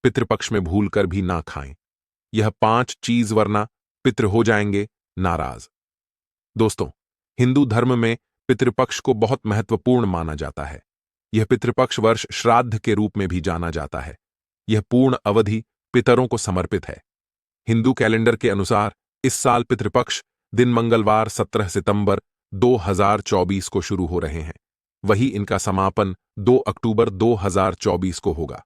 पितृपक्ष में भूलकर भी ना खाएं। यह 5 चीज वरना पितृ हो जाएंगे नाराज। दोस्तों, हिंदू धर्म में पितृपक्ष को बहुत महत्वपूर्ण माना जाता है। यह पितृपक्ष वर्ष श्राद्ध के रूप में भी जाना जाता है। यह पूर्ण अवधि पितरों को समर्पित है। हिंदू कैलेंडर के अनुसार इस साल पितृपक्ष दिन मंगलवार 17 सितंबर 2024 को शुरू हो रहे हैं। वही इनका समापन 2 अक्टूबर 2024 को होगा।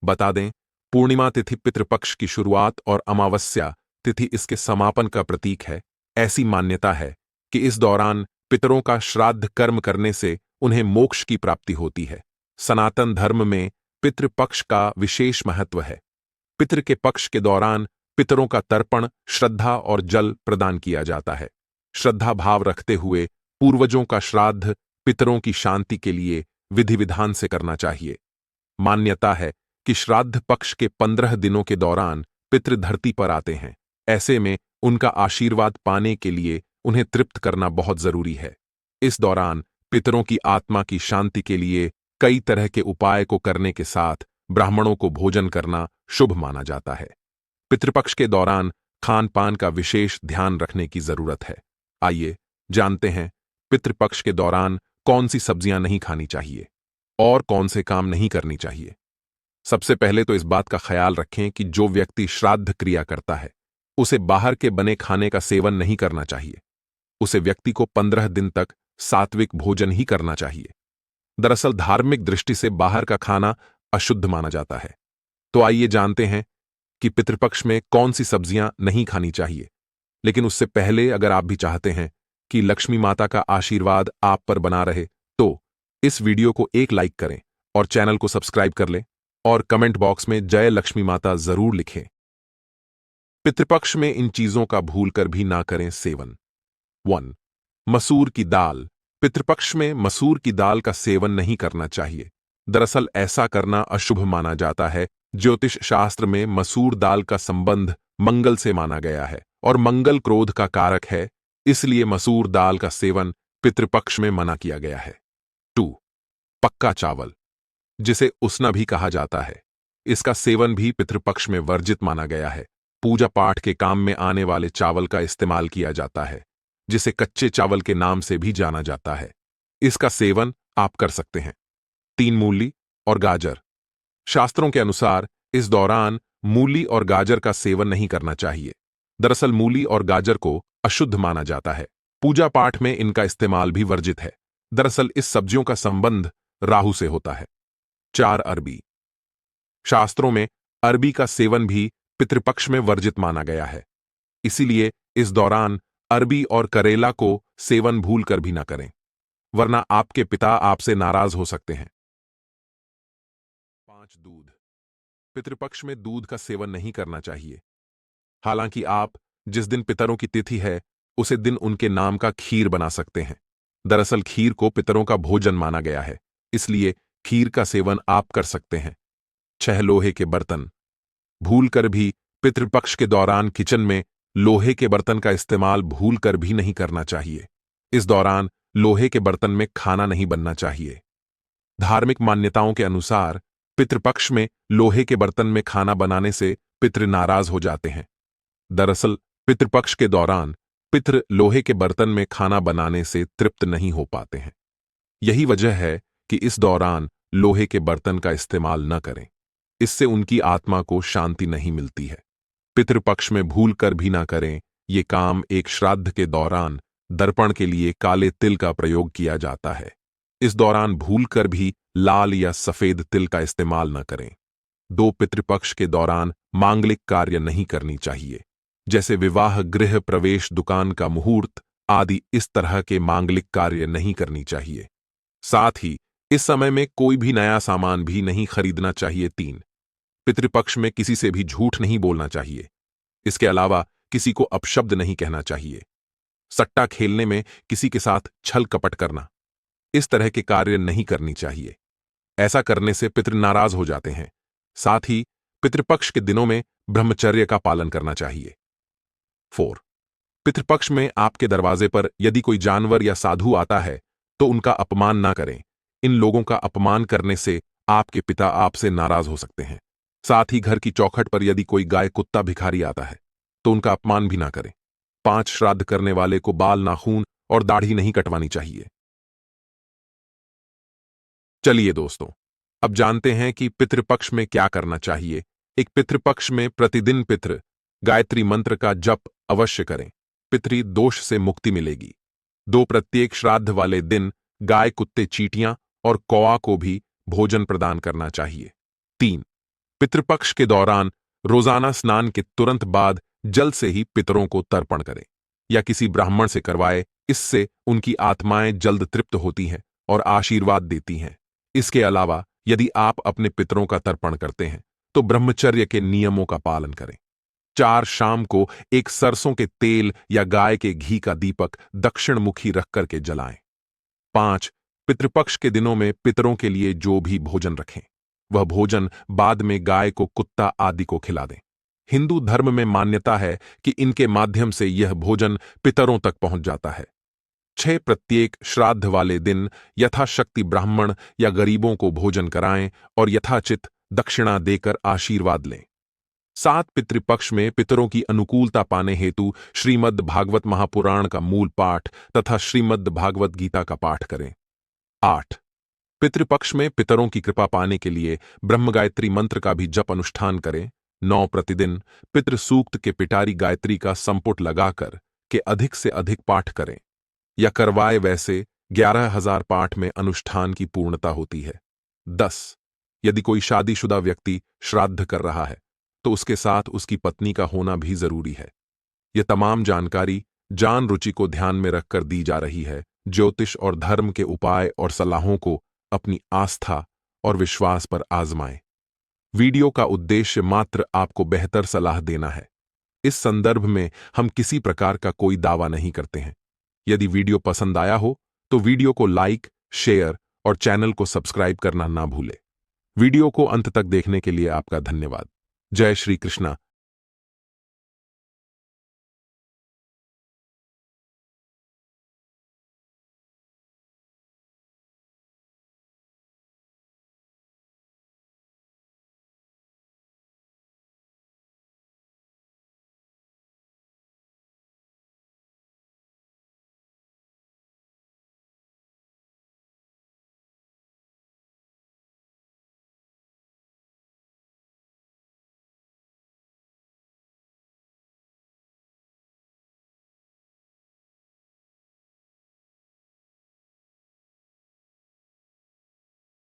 बता दें, पूर्णिमा तिथि पितृपक्ष की शुरुआत और अमावस्या तिथि इसके समापन का प्रतीक है। ऐसी मान्यता है कि इस दौरान पितरों का श्राद्ध कर्म करने से उन्हें मोक्ष की प्राप्ति होती है। सनातन धर्म में पितृपक्ष का विशेष महत्व है। पितृ के पक्ष के दौरान पितरों का तर्पण, श्रद्धा और जल प्रदान किया जाता है। श्रद्धा भाव रखते हुए पूर्वजों का श्राद्ध पितरों की शांति के लिए विधि विधान से करना चाहिए। मान्यता है कि श्राद्ध पक्ष के 15 दिनों के दौरान पितृ धरती पर आते हैं। ऐसे में उनका आशीर्वाद पाने के लिए उन्हें तृप्त करना बहुत जरूरी है। इस दौरान पितरों की आत्मा की शांति के लिए कई तरह के उपाय को करने के साथ ब्राह्मणों को भोजन करना शुभ माना जाता है। पितृपक्ष के दौरान खान पान का विशेष ध्यान रखने की जरूरत है। आइए जानते हैं पितृपक्ष के दौरान कौन सी सब्जियां नहीं खानी चाहिए और कौन से काम नहीं करनी चाहिए। सबसे पहले तो इस बात का ख्याल रखें कि जो व्यक्ति श्राद्ध क्रिया करता है उसे बाहर के बने खाने का सेवन नहीं करना चाहिए। उसे व्यक्ति को 15 दिन तक सात्विक भोजन ही करना चाहिए। दरअसल धार्मिक दृष्टि से बाहर का खाना अशुद्ध माना जाता है। तो आइए जानते हैं कि पितृपक्ष में कौन सी सब्जियां नहीं खानी चाहिए। लेकिन उससे पहले अगर आप भी चाहते हैं कि लक्ष्मी माता का आशीर्वाद आप पर बना रहे तो इस वीडियो को एक लाइक करें और चैनल को सब्सक्राइब कर लें और कमेंट बॉक्स में जय लक्ष्मी माता जरूर लिखें। पितृपक्ष में इन चीजों का भूलकर भी ना करें सेवन। 1. मसूर की दाल। पितृपक्ष में मसूर की दाल का सेवन नहीं करना चाहिए। दरअसल ऐसा करना अशुभ माना जाता है। ज्योतिष शास्त्र में मसूर दाल का संबंध मंगल से माना गया है और मंगल क्रोध का कारक है, इसलिए मसूर दाल का सेवन पितृपक्ष में मना किया गया है। 2. पक्का चावल, जिसे उसना भी कहा जाता है, इसका सेवन भी पितृपक्ष में वर्जित माना गया है। पूजा पाठ के काम में आने वाले चावल का इस्तेमाल किया जाता है, जिसे कच्चे चावल के नाम से भी जाना जाता है। इसका सेवन आप कर सकते हैं। 3. मूली और गाजर। शास्त्रों के अनुसार इस दौरान मूली और गाजर का सेवन नहीं करना चाहिए। दरअसल मूली और गाजर को अशुद्ध माना जाता है। पूजा पाठ में इनका इस्तेमाल भी वर्जित है। दरअसल इस सब्जियों का संबंध राहु से होता है। 4. अरबी। शास्त्रों में अरबी का सेवन भी पितृपक्ष में वर्जित माना गया है, इसीलिए इस दौरान अरबी और करेला को सेवन भूलकर भी ना करें, वरना आपके पिता आपसे नाराज हो सकते हैं। 5. दूध। पितृपक्ष में दूध का सेवन नहीं करना चाहिए। हालांकि आप जिस दिन पितरों की तिथि है उसे दिन उनके नाम का खीर बना सकते हैं। दरअसल खीर को पितरों का भोजन माना गया है, इसलिए खीर का सेवन आप कर सकते हैं। 6. लोहे के बर्तन। भूलकर भी पितृपक्ष के दौरान किचन में लोहे के बर्तन का इस्तेमाल भूलकर भी नहीं करना चाहिए। इस दौरान लोहे के बर्तन में खाना नहीं बनना चाहिए। धार्मिक मान्यताओं के अनुसार पितृपक्ष में लोहे के बर्तन में खाना बनाने से पितृ नाराज हो जाते हैं। दरअसल पितृपक्ष के दौरान पितृ लोहे के बर्तन में खाना बनाने से तृप्त नहीं हो पाते हैं। यही वजह है कि इस दौरान लोहे के बर्तन का इस्तेमाल न करें। इससे उनकी आत्मा को शांति नहीं मिलती है। पितृपक्ष में भूल कर भी ना करें ये काम। एक श्राद्ध के दौरान दर्पण के लिए काले तिल का प्रयोग किया जाता है। इस दौरान भूलकर भी लाल या सफेद तिल का इस्तेमाल न करें। 2. पितृपक्ष के दौरान मांगलिक कार्य नहीं करनी चाहिए, जैसे विवाह, गृह प्रवेश, दुकान का मुहूर्त आदि। इस तरह के मांगलिक कार्य नहीं करनी चाहिए। साथ ही इस समय में कोई भी नया सामान भी नहीं खरीदना चाहिए। 3. पितृपक्ष में किसी से भी झूठ नहीं बोलना चाहिए। इसके अलावा किसी को अपशब्द नहीं कहना चाहिए। सट्टा खेलने में किसी के साथ छल कपट करना, इस तरह के कार्य नहीं करनी चाहिए। ऐसा करने से पितृ नाराज हो जाते हैं। साथ ही पितृपक्ष के दिनों में ब्रह्मचर्य का पालन करना चाहिए। 4. पितृपक्ष में आपके दरवाजे पर यदि कोई जानवर या साधु आता है तो उनका अपमान ना करें। इन लोगों का अपमान करने से आपके पिता आपसे नाराज हो सकते हैं। साथ ही घर की चौखट पर यदि कोई गाय कुत्ता भिखारी आता है तो उनका अपमान भी ना करें। 5 श्राद्ध करने वाले को बाल, नाखून और दाढ़ी नहीं कटवानी चाहिए। चलिए दोस्तों, अब जानते हैं कि पितृपक्ष में क्या करना चाहिए। एक पितृपक्ष में प्रतिदिन पितृ गायत्री मंत्र का जप अवश्य करें। पितृ दोष से मुक्ति मिलेगी। 2 प्रत्येक श्राद्ध वाले दिन गाय, कुत्ते, चींटियां और कौआ को भी भोजन प्रदान करना चाहिए। 3 पितृपक्ष के दौरान रोजाना स्नान के तुरंत बाद जल से ही पितरों को तर्पण करें या किसी ब्राह्मण से करवाए। इससे उनकी आत्माएं जल्द तृप्त होती हैं और आशीर्वाद देती हैं। इसके अलावा यदि आप अपने पितरों का तर्पण करते हैं तो ब्रह्मचर्य के नियमों का पालन करें। 4 शाम को एक सरसों के तेल या गाय के घी का दीपक दक्षिण मुखी रख करके जलाएं। 5 पितृपक्ष के दिनों में पितरों के लिए जो भी भोजन रखें वह भोजन बाद में गाय को, कुत्ता आदि को खिला दें। हिंदू धर्म में मान्यता है कि इनके माध्यम से यह भोजन पितरों तक पहुंच जाता है। 6 प्रत्येक श्राद्ध वाले दिन यथाशक्ति ब्राह्मण या गरीबों को भोजन कराएं और यथाचित दक्षिणा देकर आशीर्वाद लें। 7 पितृपक्ष में पितरों की अनुकूलता पाने हेतु श्रीमद् भागवत महापुराण का मूल पाठ तथा श्रीमद् भागवत गीता का पाठ करें। 8 पितृपक्ष में पितरों की कृपा पाने के लिए ब्रह्मगायत्री मंत्र का भी जप अनुष्ठान करें। 9 प्रतिदिन पितृ सूक्त के पिटारी गायत्री का संपुट लगाकर के अधिक से अधिक पाठ करें या करवाए। वैसे 11,000 पाठ में अनुष्ठान की पूर्णता होती है। 10 यदि कोई शादीशुदा व्यक्ति श्राद्ध कर रहा है तो उसके साथ उसकी पत्नी का होना भी जरूरी है। यह तमाम जानकारी जान रुचि को ध्यान में रखकर दी जा रही है। ज्योतिष और धर्म के उपाय और सलाहों को अपनी आस्था और विश्वास पर आजमाएं। वीडियो का उद्देश्य मात्र आपको बेहतर सलाह देना है। इस संदर्भ में हम किसी प्रकार का कोई दावा नहीं करते हैं। यदि वीडियो पसंद आया हो तो वीडियो को लाइक, शेयर और चैनल को सब्सक्राइब करना ना भूलें। वीडियो को अंत तक देखने के लिए आपका धन्यवाद। जय श्री कृष्णा।